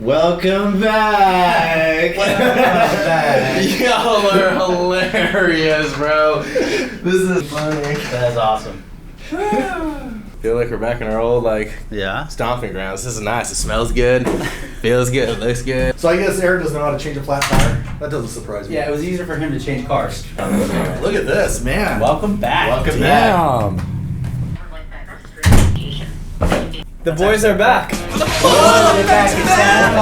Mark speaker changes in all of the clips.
Speaker 1: Welcome back.
Speaker 2: Y'all are hilarious, bro. This is funny.
Speaker 3: That's awesome.
Speaker 2: Feel like we're back in our old stomping grounds. This is nice. It smells good. Feels good. It looks good.
Speaker 4: So I guess Aaron doesn't know how to change a flat tire. That doesn't surprise me.
Speaker 3: Yeah, it was easier for him to change cars.
Speaker 4: Look at this, man.
Speaker 3: Welcome back.
Speaker 4: Welcome back.
Speaker 5: The boys are back.
Speaker 3: Oh, back in town.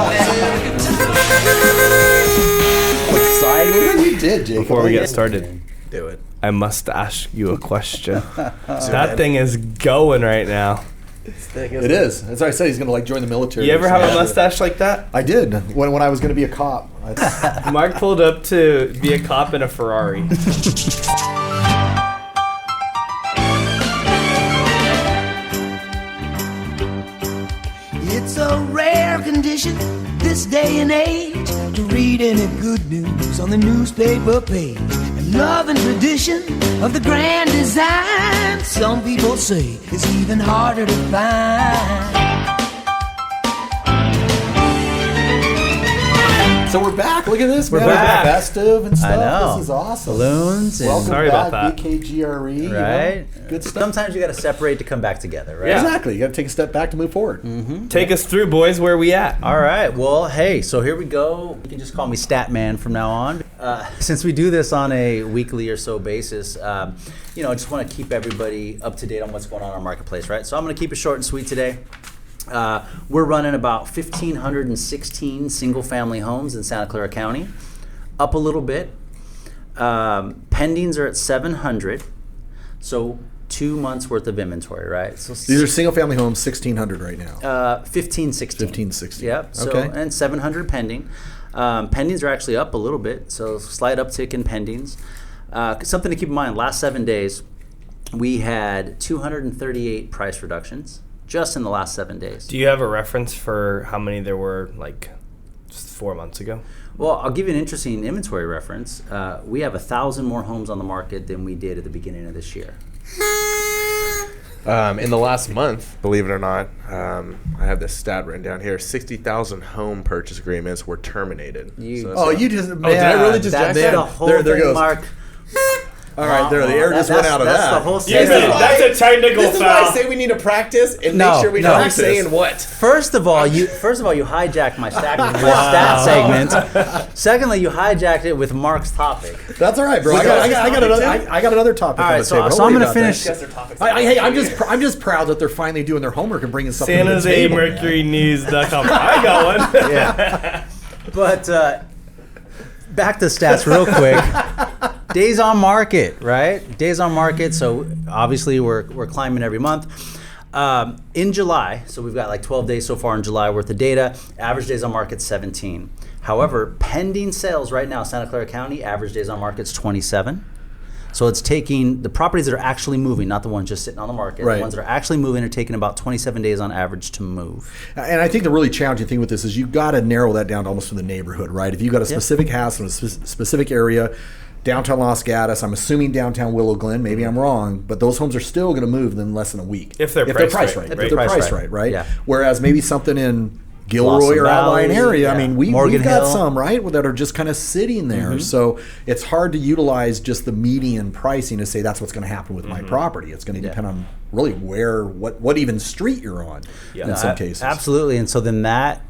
Speaker 4: I'm excited. Look what you did, Jake.
Speaker 5: Before we get started,
Speaker 2: Do it.
Speaker 5: I must ask you a question. That thing is going right now.
Speaker 4: It is. That's why I said he's going to join the military.
Speaker 5: You ever have a mustache like that?
Speaker 4: I did when I was going to be a cop.
Speaker 5: Mark pulled up to be a cop in a Ferrari.
Speaker 6: It's a rare condition this day and age to read any good news on the newspaper page. And love and tradition of the grand design, some people say, is even harder to find.
Speaker 4: So we're back. Look at this.
Speaker 5: We're
Speaker 4: man.
Speaker 5: back.
Speaker 4: Festive and stuff.
Speaker 3: I know.
Speaker 4: This is awesome.
Speaker 3: Balloons. And
Speaker 4: Welcome
Speaker 5: Sorry
Speaker 4: back,
Speaker 5: about that.
Speaker 4: VKGRE.
Speaker 3: right?
Speaker 4: Good stuff.
Speaker 3: Sometimes you got to separate to come back together, right?
Speaker 5: Yeah.
Speaker 4: Exactly. You got to take a step back to move forward.
Speaker 5: Take us through, boys. Where we at?
Speaker 3: All right. Well, hey, so here we go. You can just call me Stat Man from now on. Since we do this on a weekly or so basis, I just want to keep everybody up to date on what's going on in our marketplace, right? So I'm going to keep it short and sweet today. We're running about 1,516 single-family homes in Santa Clara County, up a little bit. Pendings are at 700, so 2 months worth of inventory, right? So
Speaker 4: These are single-family homes, 1,600 right now.
Speaker 3: 1516.
Speaker 4: 1516.
Speaker 3: Yep. So
Speaker 4: Okay.
Speaker 3: and 700 pending. Pendings are actually up a little bit, so slight uptick in pendings. Something to keep in mind: last 7 days, we had 238 price reductions just in the last 7 days.
Speaker 5: Do you have a reference for how many there were, just 4 months ago?
Speaker 3: Well, I'll give you an interesting inventory reference. We have 1,000 more homes on the market than we did at the beginning of this year.
Speaker 2: In the last month, believe it or not, I have this stat written down here. 60,000 home purchase agreements were terminated.
Speaker 3: You-
Speaker 4: You just.
Speaker 2: did I really just
Speaker 3: That's
Speaker 2: jack
Speaker 3: the
Speaker 2: that?
Speaker 3: whole
Speaker 4: There
Speaker 3: thing,
Speaker 4: goes.
Speaker 3: Mark.
Speaker 4: All right, there. The air just went out of
Speaker 3: that's
Speaker 4: that.
Speaker 3: the whole
Speaker 5: Yes,
Speaker 3: segment.
Speaker 5: that's a technical
Speaker 2: This is why I say we need to practice and
Speaker 3: No,
Speaker 2: make sure we
Speaker 3: no.
Speaker 2: know who's saying what.
Speaker 3: First of all, you hijacked my stat segment. Secondly, you hijacked it with Mark's topic.
Speaker 4: That's all right, bro. I got another topic
Speaker 3: All
Speaker 4: on
Speaker 3: right,
Speaker 4: the
Speaker 3: so
Speaker 4: table. Don't
Speaker 3: I'm
Speaker 4: worry
Speaker 3: going to
Speaker 4: about
Speaker 3: finish.
Speaker 4: that. Hey, I'm just proud that they're finally doing their homework and bringing something
Speaker 5: San
Speaker 4: to the
Speaker 5: Jose
Speaker 4: table.
Speaker 5: Mercury News.com. I got one.
Speaker 3: Yeah. But back to stats real quick. Days on market, right? Days on market. So obviously we're climbing every month. In July, so we've got 12 days so far in July worth of data. Average days on market 17. However, pending sales right now, Santa Clara County, average days on market's 27. So it's taking the properties that are actually moving, not the ones just sitting on the market.
Speaker 4: Right.
Speaker 3: The ones that are actually moving are taking about 27 days on average to move.
Speaker 4: And I think the really challenging thing with this is you got to narrow that down to almost to the neighborhood, right? If you got a specific house in a specific area, downtown Los Gatos, I'm assuming downtown Willow Glen, maybe I'm wrong, but those homes are still going to move in less than a week.
Speaker 5: If they're priced right.
Speaker 4: If they're priced right?
Speaker 3: Yeah.
Speaker 4: Whereas maybe something in Gilroy
Speaker 3: Blossom
Speaker 4: or outlying
Speaker 3: Valley,
Speaker 4: area,
Speaker 3: yeah.
Speaker 4: I mean, we've
Speaker 3: Morgan
Speaker 4: got
Speaker 3: Hill.
Speaker 4: some, right, that are just kind of sitting there. So it's hard to utilize just the median pricing to say that's what's going to happen with my property. It's going to depend on really what even street you're on in some cases.
Speaker 3: Absolutely. And so then that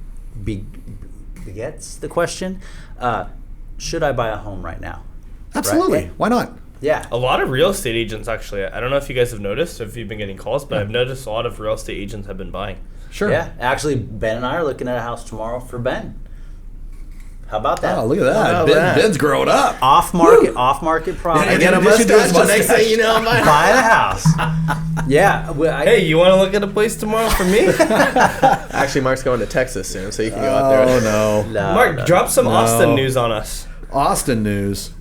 Speaker 3: begets the question, should I buy a home right now?
Speaker 4: Absolutely.
Speaker 3: Right?
Speaker 4: Why not?
Speaker 3: Yeah.
Speaker 5: A lot of real estate agents, actually. I don't know if you guys have noticed, if you've been getting calls, but I've noticed a lot of real estate agents have been buying.
Speaker 4: Sure.
Speaker 3: Yeah. Actually, Ben and I are looking at a house tomorrow for Ben. How about that?
Speaker 4: Oh, look at that. Ben's growing up.
Speaker 3: Off market property.
Speaker 2: I get a mustache. The next thing you know, I'm buying.
Speaker 3: Buy a house. Yeah.
Speaker 5: Hey, you want to look at a place tomorrow for me?
Speaker 2: Actually, Mark's going to Texas soon, so you can go out there.
Speaker 4: Oh, no.
Speaker 3: No,
Speaker 5: Mark,
Speaker 3: no.
Speaker 5: drop some Austin news on us.
Speaker 4: Austin news.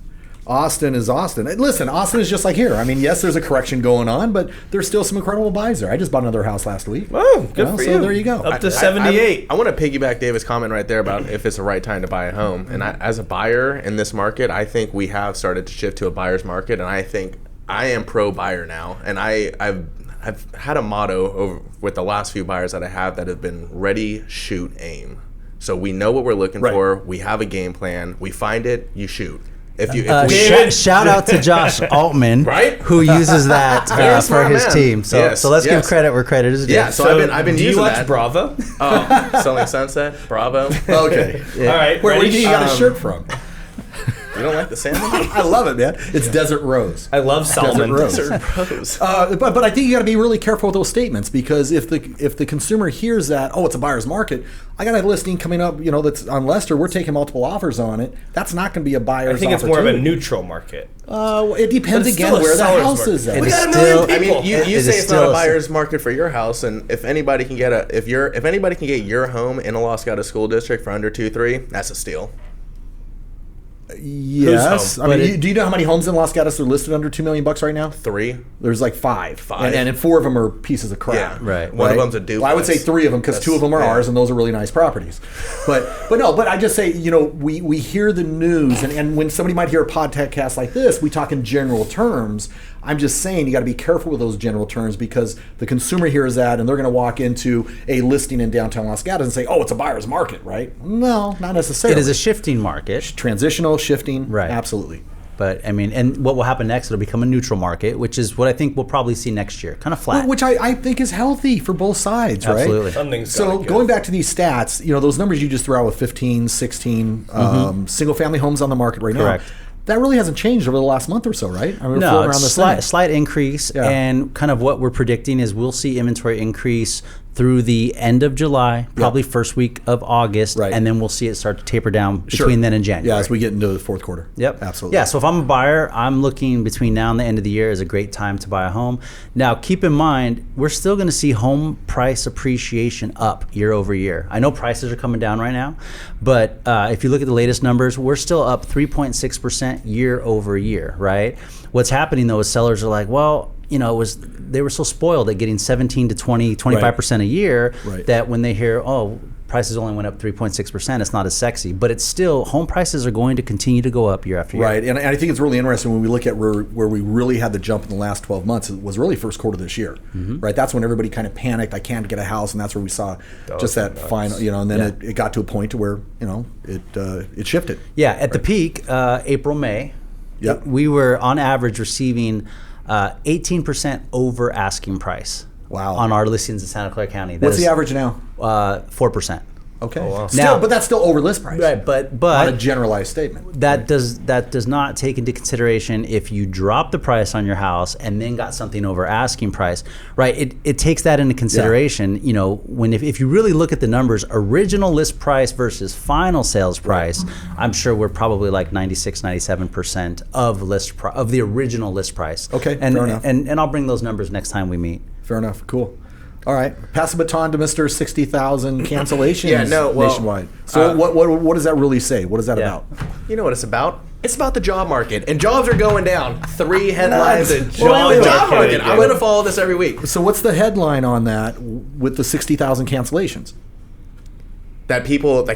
Speaker 4: Austin is Austin. Listen, Austin is just like here. I mean, yes, there's a correction going on, but there's still some incredible buys there. I just bought another house last week.
Speaker 5: Oh, good for
Speaker 4: so
Speaker 5: you.
Speaker 4: there you go.
Speaker 5: Up to 78.
Speaker 2: I want to piggyback David's comment right there about if it's the right time to buy a home. And as a buyer in this market, I think we have started to shift to a buyer's market, and I think I am pro buyer now. And I I've had a motto with the last few buyers that I have that have been ready, shoot, aim. So we know what we're looking for. We have a game plan. We find it, you shoot.
Speaker 3: Shout out to Josh Altman,
Speaker 2: right?
Speaker 3: Who uses that for his team. So let's give credit where credit is due.
Speaker 2: Yeah, so I've been using that.
Speaker 5: Do you watch Bravo?
Speaker 2: Oh, Selling Sunset, Bravo.
Speaker 4: Okay.
Speaker 3: Yeah.
Speaker 5: All right.
Speaker 4: Where do you got a shirt from?
Speaker 2: You don't like the salmon?
Speaker 4: I love it, man. It's Desert Rose.
Speaker 5: I love salmon.
Speaker 4: Desert Rose. But I think you got to be really careful with those statements, because if the consumer hears that, oh, it's a buyer's market, I got a listing coming up, that's on Lester. We're taking multiple offers on it. That's not going to be a buyer's.
Speaker 5: I think it's more of a neutral market.
Speaker 4: It depends again where the house is at.
Speaker 2: We got a million people. I mean, you say it's not a buyer's market for your house, and if anybody can get if anybody can get your home in a Los Gatos school district for under 2.3, that's a steal.
Speaker 4: Yes, I mean, do you know how many homes in Los Gatos are listed under $2 million right now?
Speaker 2: 3.
Speaker 4: There's like 5, and 4 of them are pieces of crap.
Speaker 2: Yeah,
Speaker 3: right.
Speaker 2: One of them's a duplex.
Speaker 4: Well, I would say 3 of them, because 2 of them are ours, and those are really nice properties. But I just say, we hear the news, and when somebody might hear a podcast like this, we talk in general terms. I'm just saying you got to be careful with those general terms, because the consumer hears that and they're going to walk into a listing in downtown Los Gatos and say, oh, it's a buyer's market, right? No, not necessarily.
Speaker 3: It is a shifting market.
Speaker 4: Transitional, shifting,
Speaker 3: right.
Speaker 4: Absolutely.
Speaker 3: But, I mean, and what will happen next, it'll become a neutral market, which is what I think we'll probably see next year. Kind of flat.
Speaker 4: Which I think is healthy for both sides, right?
Speaker 3: Absolutely.
Speaker 4: So going back to these stats, those numbers you just threw out with 15, 16 single-family homes on the market right now. That really hasn't changed over the last month or so, right? I mean,
Speaker 3: no, it's slight increase, and kind of what we're predicting is we'll see inventory increase through the end of July, probably first week of August, and then we'll see it start to taper down between then and January.
Speaker 4: Yeah, as we get into the fourth quarter.
Speaker 3: Yep.
Speaker 4: Absolutely.
Speaker 3: Yeah, so if I'm a buyer, I'm looking between now and the end of the year is a great time to buy a home. Now, keep in mind, we're still going to see home price appreciation up year over year. I know prices are coming down right now, but if you look at the latest numbers, we're still up 3.6% year over year, right? What's happening, though, is sellers are like, well, they were so spoiled at getting 17 to 20, 25% a year that when they hear, oh, prices only went up 3.6%, it's not as sexy. But it's still, home prices are going to continue to go up year after year.
Speaker 4: Right, and I think it's really interesting when we look at where we really had the jump in the last 12 months. It was really first quarter this year, right? That's when everybody kind of panicked, I can't get a house, and that's where we saw just that final, and then it got to a point to where, it shifted.
Speaker 3: Yeah, at the peak, April, May, we were on average receiving 18% over asking price.
Speaker 4: Wow.
Speaker 3: On our listings in Santa Clara County.
Speaker 4: What's the average now?
Speaker 3: 4%.
Speaker 4: Okay.
Speaker 2: Oh, wow.
Speaker 4: But that's still over list price.
Speaker 3: Right, but
Speaker 4: not a generalized statement.
Speaker 3: That does not take into consideration if you drop the price on your house and then got something over asking price. Right. It takes that into consideration. When if you really look at the numbers, original list price versus final sales price, I'm sure we're probably like 96, 97% of the original list price.
Speaker 4: Okay.
Speaker 3: And
Speaker 4: fair enough.
Speaker 3: And I'll bring those numbers next time we meet.
Speaker 4: Fair enough. Cool. All right, pass the baton to Mr. 60,000 cancellations nationwide. So what does that really say? What is that about?
Speaker 2: You know what it's about? It's about the job market, and jobs are going down. 3 headlines. The job market. I'm going to follow this every week.
Speaker 4: So what's the headline on that with the 60,000 cancellations?
Speaker 2: That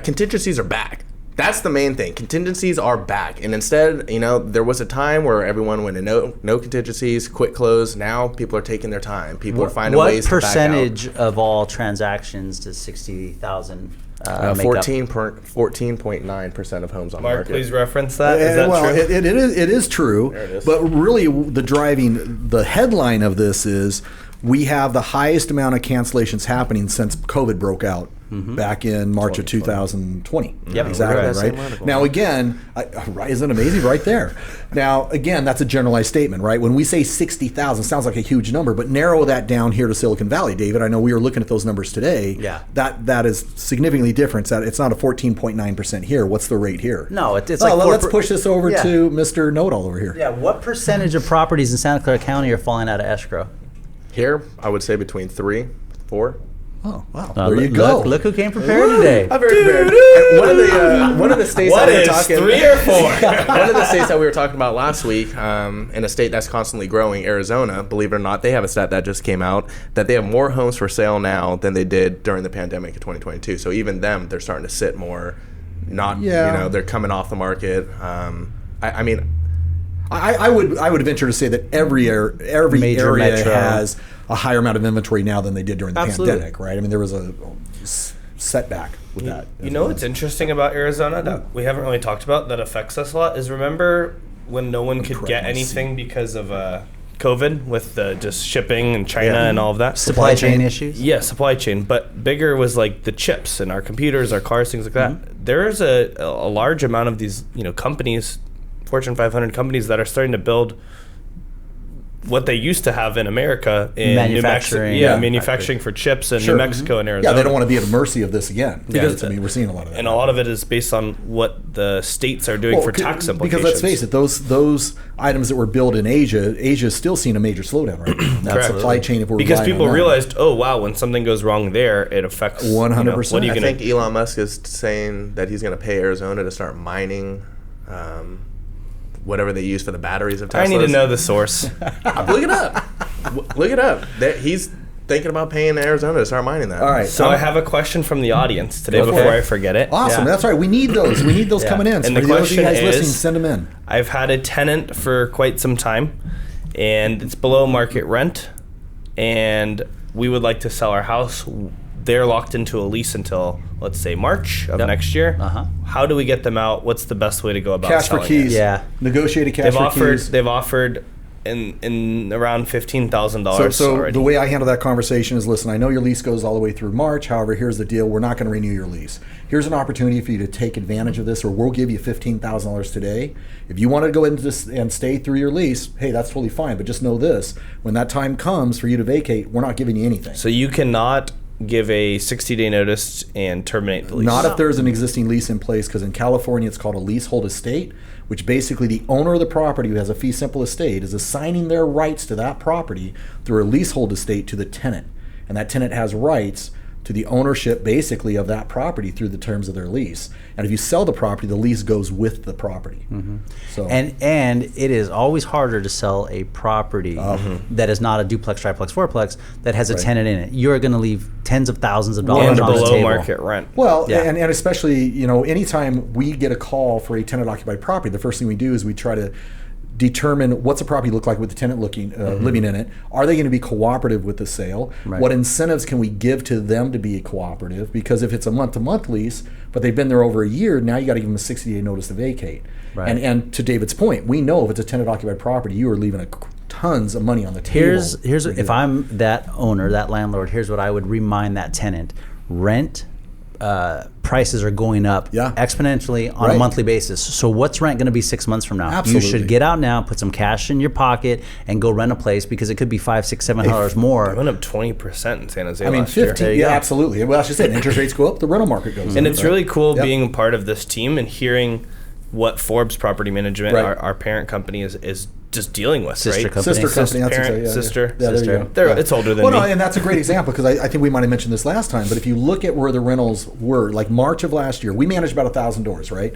Speaker 2: contingencies are back. That's the main thing. Contingencies are back. And instead, there was a time where everyone went to no contingencies, quick close. Now people are taking their time. People are finding ways to back out. What
Speaker 3: percentage of all transactions does 60,000 make
Speaker 2: 14.9% of homes on the market.
Speaker 5: Mark, please reference that. Is that true?
Speaker 4: It is true.
Speaker 2: There it is.
Speaker 4: But really, the headline of this is we have the highest amount of cancellations happening since COVID broke out. Back in March of 2020.
Speaker 3: Yep,
Speaker 4: exactly, right? Now, again, isn't it amazing right there? Now, again, that's a generalized statement, right? When we say 60,000, sounds like a huge number, but narrow that down here to Silicon Valley, David. I know we were looking at those numbers today.
Speaker 3: Yeah.
Speaker 4: That is significantly different. It's not a 14.9% here. What's the rate here?
Speaker 3: No, it's like...
Speaker 4: let's push this over to Mr. Know-It-All over here.
Speaker 3: Yeah, what percentage of properties in Santa Clara County are falling out of escrow?
Speaker 2: Here, I would say between 3, 4.
Speaker 4: Oh, wow. There you go.
Speaker 3: Look who came prepared today.
Speaker 2: I'm very prepared. One of the states
Speaker 5: what
Speaker 2: that we were
Speaker 5: is
Speaker 2: talking
Speaker 5: 3 or 4?
Speaker 2: One of the states that we were talking about last week, in a state that's constantly growing, Arizona, believe it or not, they have a stat that just came out that they have more homes for sale now than they did during the pandemic of 2022. So even them, they're starting to sit more. They're coming off the market. I would venture to say that every
Speaker 3: Major
Speaker 4: area
Speaker 3: metro
Speaker 4: has a higher amount of inventory now than they did during the
Speaker 2: Absolutely.
Speaker 4: pandemic, right? I mean, there was a setback with that.
Speaker 5: You know what's interesting about Arizona that we haven't really talked about that affects us a lot is remember when no one could get anything because of COVID with just shipping and China and all of that?
Speaker 3: Supply chain issues?
Speaker 5: Yeah, supply chain. But bigger was like the chips in our computers, our cars, things like that. There's a large amount of these companies, Fortune 500 companies that are starting to build what they used to have in America in
Speaker 3: Manufacturing.
Speaker 5: New Mexico. Manufacturing for chips in New Mexico and Arizona.
Speaker 4: Yeah, they don't want to be at the mercy of this again.
Speaker 5: Because
Speaker 4: I mean, we're seeing a lot of that.
Speaker 5: And a lot of it is based on what the states are doing for tax implications.
Speaker 4: Because let's face it, those items that were built in Asia is still seeing a major slowdown right now. That
Speaker 5: Correct.
Speaker 4: supply chain, if we're
Speaker 5: because
Speaker 4: relying
Speaker 5: people
Speaker 4: on that.
Speaker 5: realized, oh wow, when something goes wrong there, it affects
Speaker 4: 100%.
Speaker 5: What are you
Speaker 2: I
Speaker 5: going
Speaker 2: think Elon Musk is saying that he's going to pay Arizona to start mining whatever they use for the batteries of Teslas.
Speaker 5: I need to know the source.
Speaker 2: Look it up. Look it up. He's thinking about paying Arizona to start mining that.
Speaker 4: All right.
Speaker 5: So I have a question from the audience today
Speaker 4: Go for
Speaker 5: before
Speaker 4: it.
Speaker 5: I forget it.
Speaker 4: Awesome. That's right. We need those. We need those coming in. So
Speaker 5: And the
Speaker 4: for those of you
Speaker 5: question
Speaker 4: guys listening,
Speaker 5: is-
Speaker 4: send them in.
Speaker 5: I've had a tenant for quite some time, and it's below market rent, and we would like to sell our house. They're locked into a lease until, let's say, March of next year. How do we get them out? What's the best way to go about
Speaker 4: Cash for
Speaker 5: selling
Speaker 4: keys.
Speaker 5: it?
Speaker 3: Yeah.
Speaker 4: Negotiated cash
Speaker 5: They've
Speaker 4: for
Speaker 5: offered.
Speaker 4: keys.
Speaker 5: They've offered in around $15,000
Speaker 4: So
Speaker 5: already.
Speaker 4: the way I handle that conversation is, listen, I know your lease goes all the way through March. However, here's the deal. We're not going to renew your lease. Here's an opportunity for you to take advantage of this, or we'll give you $15,000 today. If you want to go into this and stay through your lease, hey, that's totally fine. But just know this, when that time comes for you to vacate, we're not giving you anything.
Speaker 5: So you cannot give a 60-day notice and terminate the lease.
Speaker 4: Not if there's an existing lease in place, because in California it's called a leasehold estate, which basically the owner of the property who has a fee simple estate is assigning their rights to that property through a leasehold estate to the tenant. And that tenant has rights to the ownership basically of that property through the terms of their lease. And if you sell the property, the lease goes with the property. So
Speaker 3: And it is always harder to sell a property that is not a duplex, triplex, fourplex that has a tenant in it. You're going to leave tens of thousands of dollars
Speaker 5: and
Speaker 3: on the
Speaker 5: below
Speaker 3: table.
Speaker 5: market rent.
Speaker 4: Well,
Speaker 3: Yeah.
Speaker 4: and especially, anytime we get a call for a tenant occupied property, the first thing we do is we try to determine what's the property look like with the tenant living in it. Are they going to be cooperative with the sale?
Speaker 3: Right.
Speaker 4: What incentives can we give to them to be cooperative? Because if it's a month-to-month lease, but they've been there over a year, now you got to give them a 60-day notice to vacate.
Speaker 3: Right.
Speaker 4: And to David's point, we know if it's a tenant occupied property, you are leaving tons of money on the table.
Speaker 3: Here's if I'm that owner, that landlord, here's what I would remind that tenant. Rent prices are going up exponentially on a monthly basis. So what's rent going to be 6 months from now?
Speaker 4: Absolutely.
Speaker 3: You should get out now, put some cash in your pocket, and go rent a place because it could be $500, $600, $700 more.
Speaker 5: It went up 20% in San Jose
Speaker 4: I mean,
Speaker 5: last year.
Speaker 4: 15. Yeah, absolutely. Well, that's just it. Interest rates go up, the rental market goes up.
Speaker 5: And it's really cool
Speaker 4: Yep.
Speaker 5: being a part of this team and hearing what Forbes Property Management,
Speaker 4: Right.
Speaker 5: our parent company, is just dealing with,
Speaker 3: Sister
Speaker 5: right?
Speaker 3: company.
Speaker 4: Sister company, that's
Speaker 5: parent,
Speaker 4: exactly,
Speaker 5: sister.
Speaker 4: Yeah, there you go.
Speaker 5: They're-
Speaker 4: Yeah.
Speaker 5: It's older than
Speaker 4: well,
Speaker 5: me.
Speaker 4: no, and that's a great example because I think we might have mentioned this last time. But if you look at where the rentals were, like March of last year, we managed about 1,000 doors, right?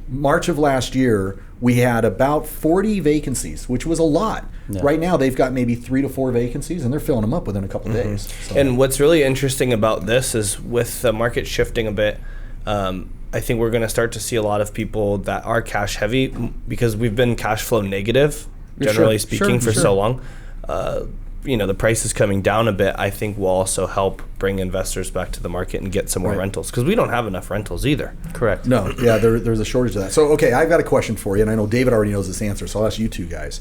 Speaker 4: March of last year, we had about 40 vacancies, which was a lot.
Speaker 3: Yeah.
Speaker 4: Right now, they've got maybe 3 to 4 vacancies, and they're filling them up within a couple of days. So.
Speaker 5: And what's really interesting about this is with the market shifting a bit, I think we're going to start to see a lot of people that are cash heavy because we've been cash flow negative, generally speaking, for so long. The price is coming down a bit. I think will also help bring investors back to the market and get some more rentals because we don't have enough rentals either.
Speaker 3: Correct.
Speaker 4: No, yeah, there's a shortage of that. So, okay, I've got a question for you, and I know David already knows this answer, so I'll ask you two guys.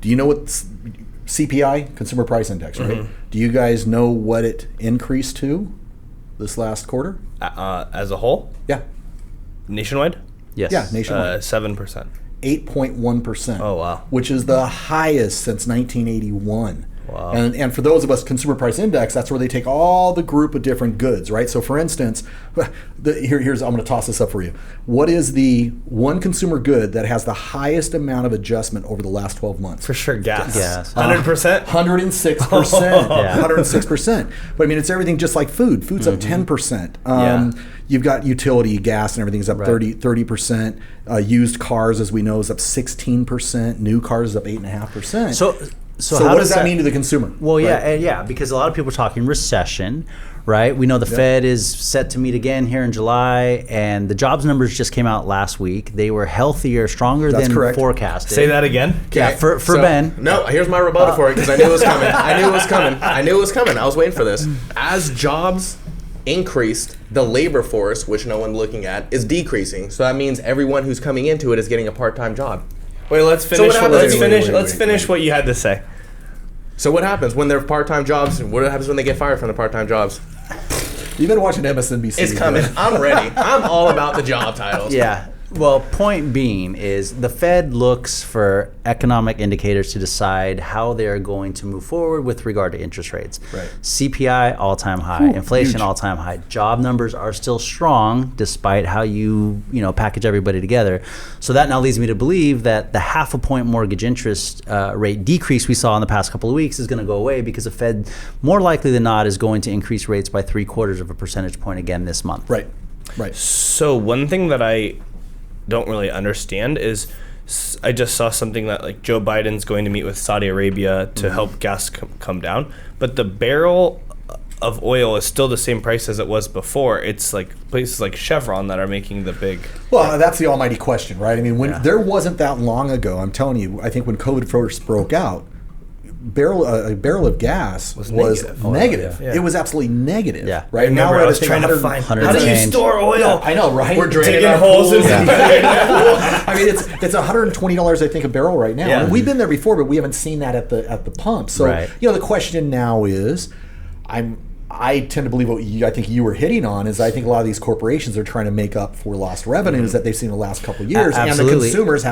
Speaker 4: Do you know what CPI, Consumer Price Index, right? Do you guys know what it increased to this last quarter?
Speaker 5: As a whole,
Speaker 4: Yeah.
Speaker 5: nationwide,
Speaker 3: Yes.
Speaker 4: Yeah, nationwide.
Speaker 5: 7%.
Speaker 4: 8.1%.
Speaker 5: Oh, wow.
Speaker 4: Which is the highest since 1981.
Speaker 5: Wow.
Speaker 4: And for those of us, Consumer Price Index, that's where they take all the group of different goods, right? So for instance, here's I'm going to toss this up for you. What is the one consumer good that has the highest amount of adjustment over the last 12 months?
Speaker 5: For sure, gas.
Speaker 3: Gas.
Speaker 5: 100%.
Speaker 4: 106%. 106%. But I mean, it's everything just like food. Food's up 10%. You've got utility, gas, and everything's up 30%. Used cars, as we know, is up 16%. New cars is up 8.5%.
Speaker 3: So
Speaker 4: So what does that mean to the consumer?
Speaker 3: Well, yeah, because a lot of people are talking recession, right? We know the Fed is set to meet again here in July, and the jobs numbers just came out last week. They were healthier, stronger than forecasted.
Speaker 5: Say that again.
Speaker 3: Yeah, for Ben.
Speaker 2: No, here's my rebuttal for it because I knew it was coming. I knew it was coming. I was waiting for this. As jobs increased, the labor force, which no one's looking at, is decreasing. So that means everyone who's coming into it is getting a part-time job.
Speaker 5: Wait, let's finish. Let's finish what you had to say.
Speaker 2: So what happens when they're part-time jobs? What happens when they get fired from the part-time jobs?
Speaker 4: You've been watching MSNBC.
Speaker 2: It's coming. I'm ready. I'm all about the job titles.
Speaker 3: Yeah. Well, point being is the Fed looks for economic indicators to decide how they are going to move forward with regard to interest rates.
Speaker 4: Right.
Speaker 3: CPI all-time high, inflation all-time high. Job numbers are still strong despite how you package everybody together. So that now leads me to believe that the 0.5 point mortgage interest rate decrease we saw in the past couple of weeks is going to go away because the Fed, more likely than not, is going to increase rates by 0.75 percentage point again this month.
Speaker 4: Right.
Speaker 5: So one thing that I don't really understand is I just saw something that like Joe Biden's going to meet with Saudi Arabia to help gas come down, but the barrel of oil is still the same price as it was before. It's like places like Chevron that are making the big.
Speaker 4: Well, that's the almighty question, right? I mean, there wasn't that long ago, I'm telling you, I think when COVID first broke out, a barrel of gas was negative.
Speaker 3: Yeah.
Speaker 4: It was absolutely negative.
Speaker 3: Yeah.
Speaker 4: Right.
Speaker 5: Now
Speaker 4: we're
Speaker 5: I was trying to find how do you store oil?
Speaker 4: Yeah, I know, right?
Speaker 2: We're draining
Speaker 5: digging holes in
Speaker 4: I mean, it's $120, I think, a barrel right now.
Speaker 5: Yeah.
Speaker 4: And we've been there before, but we haven't seen that at the pump. So the question now is, I tend to believe what I think you were hitting on is I think a lot of these corporations are trying to make up for lost revenues that they've seen in the last couple of years, and the consumers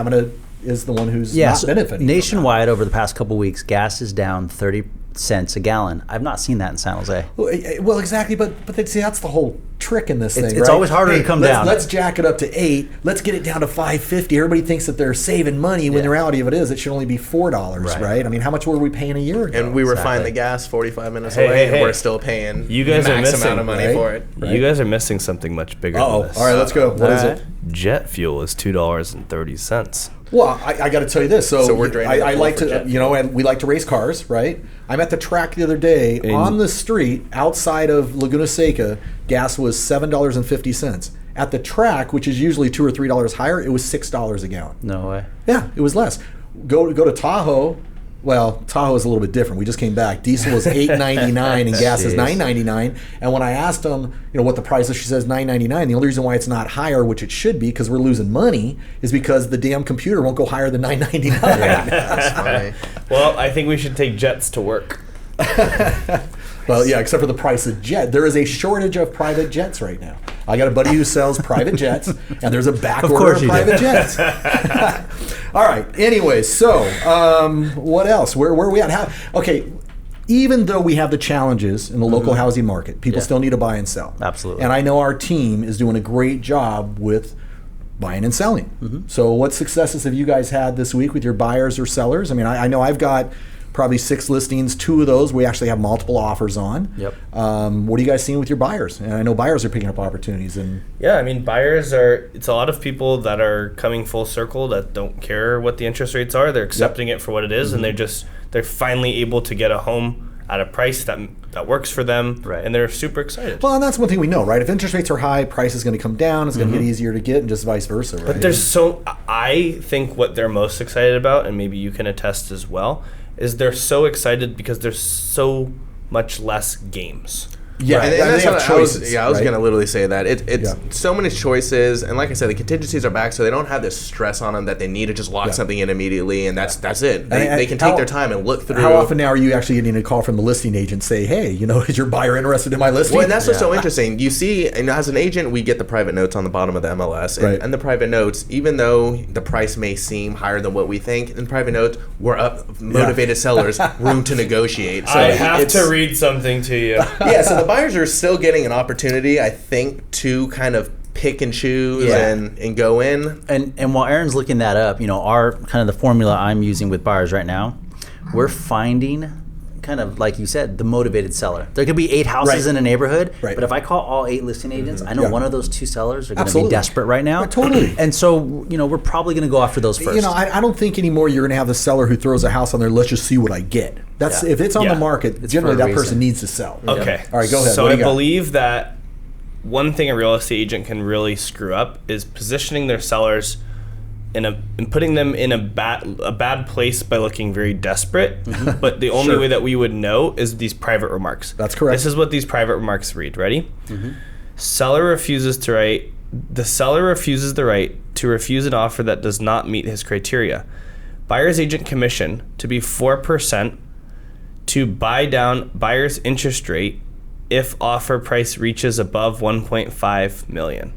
Speaker 4: is the one who's not benefiting.
Speaker 3: Nationwide, over the past couple of weeks, gas is down 30 cents a gallon. I've not seen that in San Jose.
Speaker 4: Well, exactly, but see, that's the whole trick in this thing.
Speaker 3: It's always harder to come down.
Speaker 4: Let's jack it up to $8. Let's get it down to $5.50. Everybody thinks that they're saving money when the reality of it is it should only be $4, right? I mean, how much were we paying a year ago?
Speaker 2: And we refined the gas 45 minutes away, and we're still paying
Speaker 5: you guys
Speaker 2: the
Speaker 5: are
Speaker 2: max
Speaker 5: missing,
Speaker 2: amount of money for it.
Speaker 5: Right? You guys are missing something much bigger than this.
Speaker 4: All right, let's go. What is it?
Speaker 5: Jet fuel is $2.30.
Speaker 4: Well, I got to tell you this. So
Speaker 2: we're draining
Speaker 4: I like to, and we like to race cars, right? I'm at the track the other day on the street outside of Laguna Seca. Gas was $7.50. At the track, which is usually $2 or $3 higher, it was $6 a gallon.
Speaker 3: No way.
Speaker 4: Yeah, it was less. Go to Tahoe. Well, Tahoe is a little bit different. We just came back. Diesel was $8.99 and gas is $9.99. And when I asked them, what the price is, she says $9.99. The only reason why it's not higher, which it should be, because we're losing money, is because the damn computer won't go higher than $9.99.
Speaker 2: That's funny.
Speaker 5: Well, I think we should take jets to work.
Speaker 4: Well, yeah, except for the price of jet. There is a shortage of private jets right now. I got a buddy who sells private jets, and there's a back order of private jets. All right. Anyway, so what else? Where are we at? Okay. Even though we have the challenges in the local housing market, people still need to buy and sell.
Speaker 3: Absolutely.
Speaker 4: And I know our team is doing a great job with buying and selling. So what successes have you guys had this week with your buyers or sellers? I mean, I know I've got probably 6 listings. 2 of those we actually have multiple offers on.
Speaker 3: Yep.
Speaker 4: What are you guys seeing with your buyers? And I know buyers are picking up opportunities. And
Speaker 5: yeah, I mean, buyers it's a lot of people that are coming full circle that don't care what the interest rates are. They're accepting it for what it is, and they're finally able to get a home at a price that works for them, and they're super excited.
Speaker 4: Well, and that's one thing we know, right? If interest rates are high, price is going to come down. It's going to get easier to get, and just vice versa, right?
Speaker 5: But I think what they're most excited about, and maybe you can attest as well, is they're so excited because there's so much less games.
Speaker 2: Yeah, and that's
Speaker 4: they have
Speaker 2: what
Speaker 4: choices,
Speaker 2: I was
Speaker 4: right?
Speaker 2: going to literally say that. It's so many choices, and like I said, the contingencies are back, so they don't have this stress on them that they need to just lock something in immediately, and that's it. They can take their time and look through.
Speaker 4: How often now are you actually getting a call from the listing agent say, hey, is your buyer interested in my listing?
Speaker 2: Well, and that's what's so interesting. You see, and as an agent, we get the private notes on the bottom of the MLS, and the private notes, even though the price may seem higher than what we think, in private notes, we're up motivated sellers, room to negotiate. So
Speaker 5: I have to read something to you.
Speaker 2: Yeah, so the buyers are still getting an opportunity, I think, to kind of pick and choose and go in.
Speaker 3: And while Aaron's looking that up, our kind of the formula I'm using with buyers right now, we're finding kind of, like you said, the motivated seller. There could be 8 houses
Speaker 4: Right.
Speaker 3: in a neighborhood,
Speaker 4: Right.
Speaker 3: but if I call all 8 listing agents, I know
Speaker 4: Yeah.
Speaker 3: one of those 2 sellers are going to be
Speaker 4: Absolutely.
Speaker 3: desperate right now.
Speaker 4: Right, totally.
Speaker 3: And so, we're probably going to go after those first.
Speaker 4: I don't think anymore you're going to have the seller who throws a house on there, let's just see what I get. That's
Speaker 3: Yeah.
Speaker 4: If it's on
Speaker 5: Yeah.
Speaker 4: the market,
Speaker 3: It's
Speaker 4: generally
Speaker 3: for a
Speaker 4: that person
Speaker 3: reason.
Speaker 4: needs to sell.
Speaker 5: Okay.
Speaker 4: All right, go ahead.
Speaker 5: So
Speaker 4: What do
Speaker 5: I
Speaker 4: you got?
Speaker 5: believe that one thing a real estate agent can really screw up is positioning their sellers and putting them in a bad place by looking very desperate. But the only
Speaker 4: Sure.
Speaker 5: way that we would know is these private remarks.
Speaker 4: That's correct.
Speaker 5: This is what these private remarks read. Ready? The seller refuses the right to refuse an offer that does not meet his criteria. Buyer's agent commission to be 4% to buy down buyer's interest rate if offer price reaches above 1.5 million.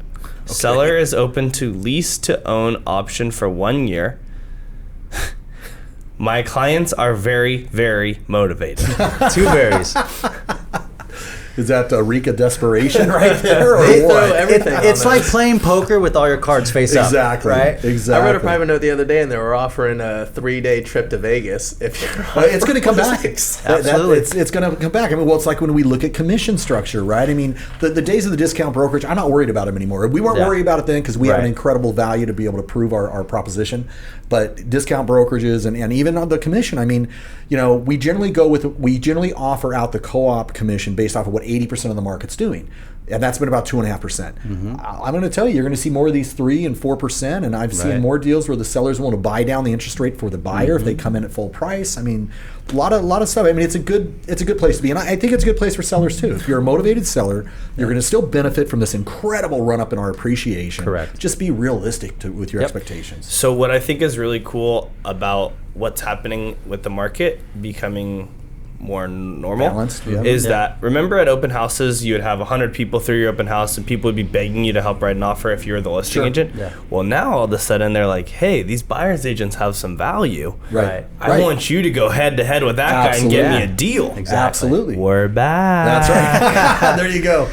Speaker 5: Seller is open to lease to own option for 1 year. My clients are very, very motivated.
Speaker 3: 2 berries.
Speaker 4: Is that Rika desperation right there, or
Speaker 2: They
Speaker 4: what?
Speaker 2: throw everything on
Speaker 3: It's
Speaker 2: there.
Speaker 3: like playing poker with all your cards face up.
Speaker 4: Exactly.
Speaker 3: Right?
Speaker 4: Exactly.
Speaker 2: I read a private note the other day, and they were offering a 3-day trip to Vegas. If you're
Speaker 4: It's going to come back.
Speaker 3: Absolutely.
Speaker 4: It's going to come back. I mean, well, it's like when we look at commission structure, right? I mean, the days of the discount brokerage, I'm not worried about them anymore. We weren't
Speaker 3: Yeah.
Speaker 4: worried about it then because we have an
Speaker 3: Right.
Speaker 4: incredible value to be able to prove our proposition. But discount brokerages and even on the commission, I mean, we generally offer out the co-op commission based off of what 80% of the market's doing. And that's been about 2.5%. I'm going to tell you're going to see more of these 3% and 4%. And I've seen
Speaker 3: Right.
Speaker 4: more deals where the sellers want to buy down the interest rate for the buyer if they come in at full price. I mean, a lot of stuff. I mean, it's a good place to be, and I think it's a good place for sellers too. If you're a motivated seller, you're going to still benefit from this incredible run up in our appreciation.
Speaker 3: Correct.
Speaker 4: Just be realistic with your
Speaker 3: Yep.
Speaker 4: expectations.
Speaker 5: So what I think is really cool about what's happening with the market becoming more normal
Speaker 4: Balanced, yeah.
Speaker 5: is that, remember at open houses you would have 100 people through your open house and people would be begging you to help write an offer if you were the listing
Speaker 4: Sure.
Speaker 5: agent.
Speaker 3: Yeah.
Speaker 5: Well, now all of a sudden they're like, hey, these buyers agents have some value.
Speaker 3: Right.
Speaker 5: I want you to go head to head with that guy and get me a deal.
Speaker 3: Exactly.
Speaker 4: Absolutely.
Speaker 5: We're back.
Speaker 4: That's right. There you go.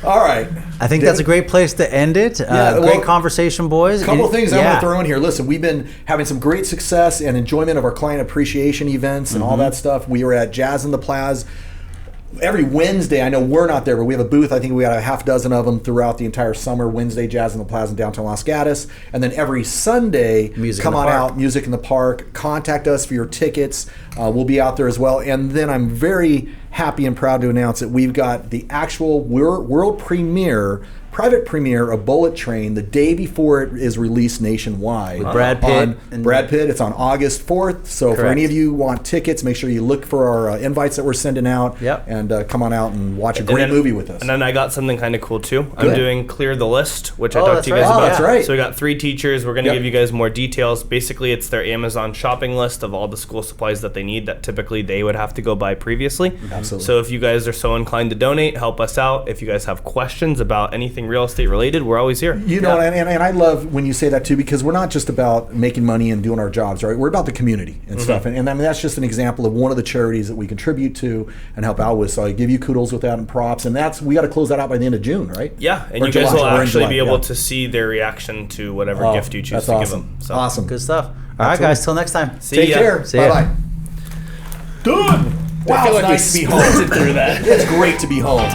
Speaker 4: All right.
Speaker 3: I think that's a great place to end it.
Speaker 4: well,
Speaker 3: Great conversation, boys.
Speaker 4: A couple of things I want
Speaker 3: Yeah.
Speaker 4: to throw in here. Listen, we've been having some great success and enjoyment of our client appreciation events and all that stuff. We were at Jazz in the Plaza every Wednesday. I know we're not there, but we have a booth. I think we got a half dozen of them throughout the entire summer. Wednesday, Jazz in the Plaza in downtown Los Gatos. And then every Sunday,
Speaker 3: Music
Speaker 4: come
Speaker 3: in the
Speaker 4: on
Speaker 3: Park.
Speaker 4: out, Music in the Park. Contact us for your tickets. We'll be out there as well. And then I'm very happy and proud to announce that we've got the actual world premiere, private premiere of Bullet Train the day before it is released nationwide.
Speaker 3: With Brad Pitt.
Speaker 4: Brad Pitt. It's on August 4th. So for
Speaker 3: Correct.
Speaker 4: any of you who want tickets, make sure you look for our invites that we're sending out.
Speaker 3: Yep.
Speaker 4: And come on out and watch a
Speaker 5: And
Speaker 4: great
Speaker 5: then-
Speaker 4: movie with us.
Speaker 5: And then I got something kind of cool too. I'm
Speaker 4: Good.
Speaker 5: doing Clear the List, which I
Speaker 3: Oh,
Speaker 5: talked
Speaker 3: that's
Speaker 5: to you guys
Speaker 3: right.
Speaker 4: Oh,
Speaker 5: about.
Speaker 4: that's right.
Speaker 5: So we got 3 teachers. We're going to
Speaker 4: Yep.
Speaker 5: give you guys more details. Basically, it's their Amazon shopping list of all the school supplies that they need that typically they would have to go buy previously.
Speaker 4: Absolutely.
Speaker 5: So if you guys are so inclined to donate, help us out. If you guys have questions about anything real estate related, we're always here.
Speaker 4: You know, and I love when you say that too, because we're not just about making money and doing our jobs, right? We're about the community and stuff. And I mean, that's just an example of one of the charities that we contribute to and help out with. So I give you kudos with that and props. And we got to close that out by the end of June, right?
Speaker 5: Yeah, and
Speaker 4: Or
Speaker 5: you guys
Speaker 4: July.
Speaker 5: will
Speaker 4: We're in
Speaker 5: actually
Speaker 4: July,
Speaker 5: be able
Speaker 4: yeah.
Speaker 5: to see their reaction to whatever
Speaker 4: Oh,
Speaker 5: gift you choose
Speaker 4: that's
Speaker 5: to
Speaker 4: awesome.
Speaker 5: give them. So
Speaker 4: Awesome.
Speaker 3: Good stuff. All right, guys. Till next time.
Speaker 5: See
Speaker 4: Take
Speaker 5: ya.
Speaker 4: care.
Speaker 3: See ya.
Speaker 4: Bye-bye. Done. Wow,
Speaker 2: feel
Speaker 4: it's
Speaker 2: like
Speaker 4: nice to
Speaker 2: we
Speaker 4: be home.
Speaker 5: through that.
Speaker 4: It's great to be home.